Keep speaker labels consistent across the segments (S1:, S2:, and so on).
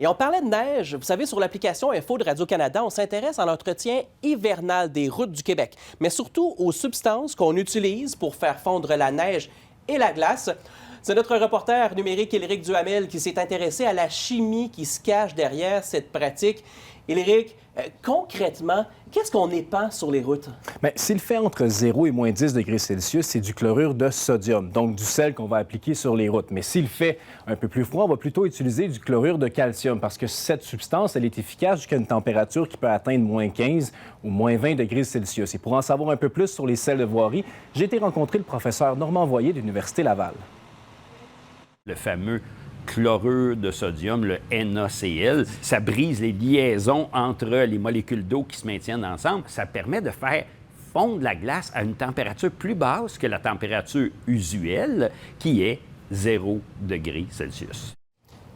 S1: Et on parlait de neige. Vous savez, sur l'application Info de Radio-Canada, on s'intéresse à l'entretien hivernal des routes du Québec, mais surtout aux substances qu'on utilise pour faire fondre la neige et la glace. C'est notre reporter numérique Éric Duhamel qui s'est intéressé à la chimie qui se cache derrière cette pratique. Éric, concrètement, qu'est-ce qu'on épand sur les routes?
S2: Bien, s'il fait entre 0 et moins 10 degrés Celsius, c'est du chlorure de sodium, donc du sel qu'on va appliquer sur les routes. Mais s'il fait un peu plus froid, on va plutôt utiliser du chlorure de calcium parce que cette substance, elle est efficace jusqu'à une température qui peut atteindre moins 15 ou moins 20 degrés Celsius. Et pour en savoir un peu plus sur les sels de voirie, j'ai été rencontrer le professeur Normand Voyer de l'Université Laval.
S3: Le fameux chlorure de sodium, le NaCl, ça brise les liaisons entre les molécules d'eau qui se maintiennent ensemble. Ça permet de faire fondre la glace à une température plus basse que la température usuelle, qui est 0 degré Celsius.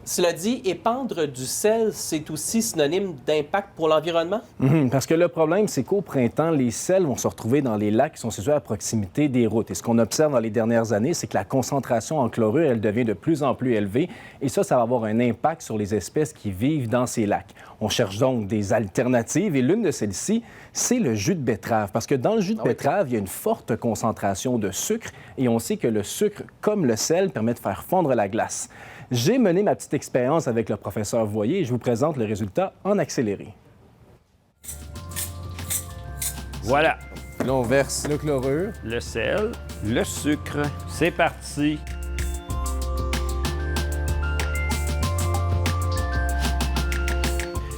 S1: Cela dit, épandre du sel, c'est aussi synonyme d'impact pour l'environnement?
S2: Parce que le problème, c'est qu'au printemps, les sels vont se retrouver dans les lacs qui sont situés à proximité des routes. Et ce qu'on observe dans les dernières années, c'est que la concentration en chlorure, elle devient de plus en plus élevée. Et ça va avoir un impact sur les espèces qui vivent dans ces lacs. On cherche donc des alternatives. Et l'une de celles-ci, c'est le jus de betterave. Parce que dans le jus de betterave, il y a une forte concentration de sucre. Et on sait que le sucre, comme le sel, permet de faire fondre la glace. J'ai mené ma petite expérience avec le professeur Voyer et je vous présente le résultat en accéléré.
S3: Voilà.
S4: Là, on verse le chlorure.
S3: Le sel, le sucre. C'est parti.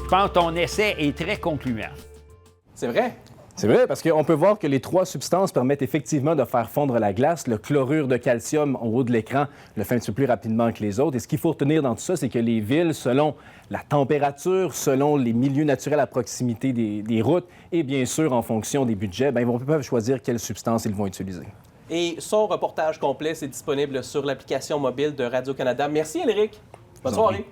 S3: Je pense que ton essai est très concluant.
S1: C'est vrai?
S2: C'est vrai, parce qu'on peut voir que les trois substances permettent effectivement de faire fondre la glace. Le chlorure de calcium, en haut de l'écran, le fait un petit peu plus rapidement que les autres. Et ce qu'il faut retenir dans tout ça, c'est que les villes, selon la température, selon les milieux naturels à proximité des routes et bien sûr en fonction des budgets, bien, ils peuvent choisir quelles substances ils vont utiliser.
S1: Et son reportage complet, c'est disponible sur l'application mobile de Radio-Canada. Merci, Éric. Bonne soirée.